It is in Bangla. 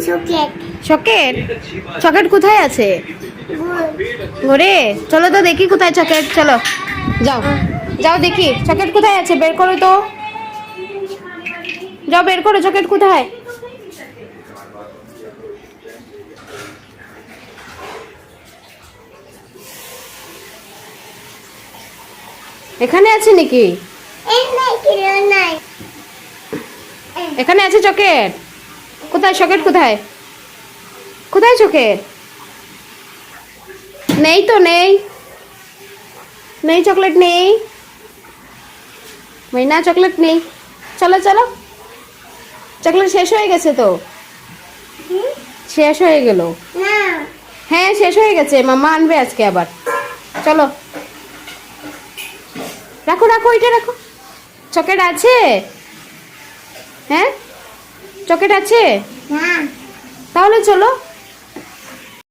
চকলেট। চকলেট? চকলেট কোথায় আছে? ঘরে? চলো তো দেখি কোথায় চকলেট। চলো যাও, যাও দেখি চকলেট কোথায় আছে, বের করো তো। যাও বের করো, চকলেট কোথায়? এখানে আছে নাকি? এখানে আছে চকলেট? কোথায় চকলেট কোথায়? কোথায় চকলেট? নেই তো, নেই নেই চকলেট নেই। মইনা চকলেট নেই। চলো চলো, চকলেট শেষ হয়ে গেছে তো। শেষ হয়ে গেল। হ্যাঁ শেষ হয়ে গেছে, মাম্মা আনবে আজকে আবার। চলো রাখো রাখো, এটা রাখো। চকলেট আছে? হ্যাঁ চকলেট আছে? তাহলে চলো।